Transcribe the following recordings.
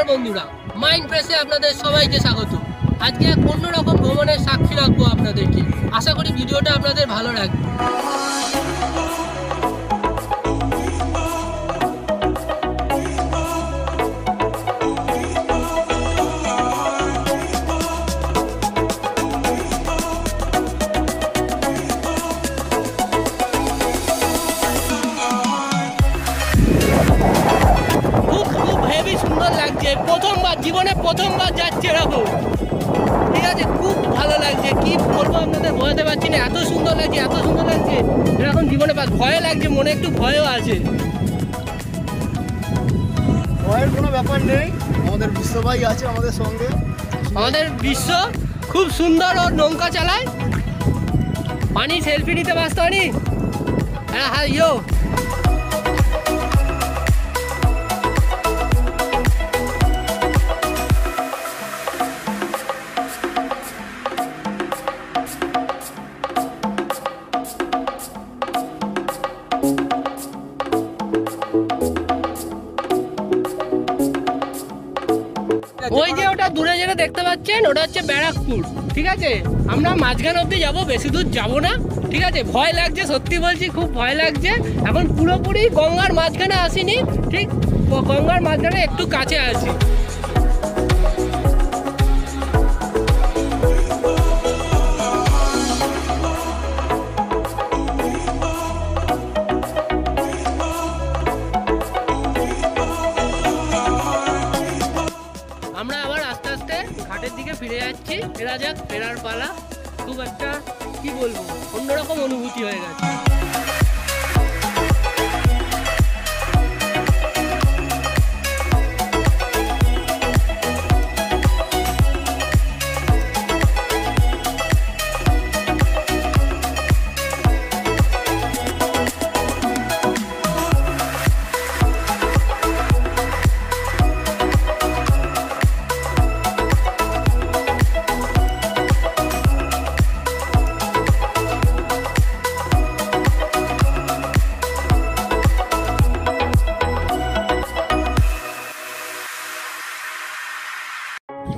নমস্কার বন্ধুরা, মাইন্ড প্রেসে আপনাদের সবাইকে স্বাগত। আজকে এক অন্যরকম ভ্রমণের সাক্ষী রাখবো আপনাদেরকে। আশা করি ভিডিওটা আপনাদের ভালো লাগবে। সুন্দর লাগছে, প্রথমবার জীবনে প্রথমবার যাচ্ছে এরকম, ঠিক আছে। খুব ভালো লাগছে, কি বলবো আপনাদের বোঝাতে পারছি না। এত সুন্দর লাগছে, এত সুন্দর লাগছে এরকম জীবনে ভয় লাগছে, মনে একটু ভয়ও আছে। ভয়ের কোনো ব্যাপার নেই, আমাদের বিশ্বভাই আছে আমাদের সঙ্গে। আমাদের বিশ্ব খুব সুন্দর, ওর নৌকা চালায়। পানি সেলফি নিতে ব্যস্ত পানি। হ্যাঁ হ্যাঁ ইয়ো ওই যে ওটা দূরে যেটা দেখতে পাচ্ছেন ওটা হচ্ছে ব্যারাকপুর, ঠিক আছে। আমরা মাঝখান অব্দি যাবো, বেশি দূর যাবো না, ঠিক আছে। ভয় লাগছে, সত্যি বলছি খুব ভয় লাগছে। এখন পুরোপুরি গঙ্গার মাঝখানে আসিনি, ঠিক গঙ্গার মাঝখানে একটু কাছে আছি। আমরা আবার আস্তে আস্তে ঘাটের দিকে ফিরে যাচ্ছি। ফেরা যাক, ফেরার পালা। খুব একটা কি বলবো, অন্যরকম অনুভূতি হয়ে গেছে।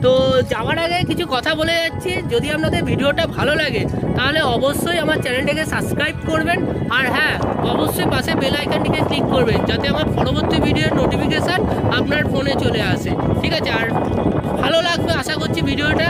তো যাওয়ার আগে কিছু কথা বলে যাচ্ছি। যদি আপনাদের ভিডিওটা ভালো লাগে তাহলে অবশ্যই আমার চ্যানেলটাকে সাবস্ক্রাইব করবেন, আর হ্যাঁ অবশ্যই পাশে বেল আইকনটিকে ক্লিক করবেন যাতে আমার পরবর্তী ভিডিওর নোটিফিকেশান আপনার ফোনে চলে আসে, ঠিক আছে। আর ভালো লাগবে আশা করছি ভিডিওটা।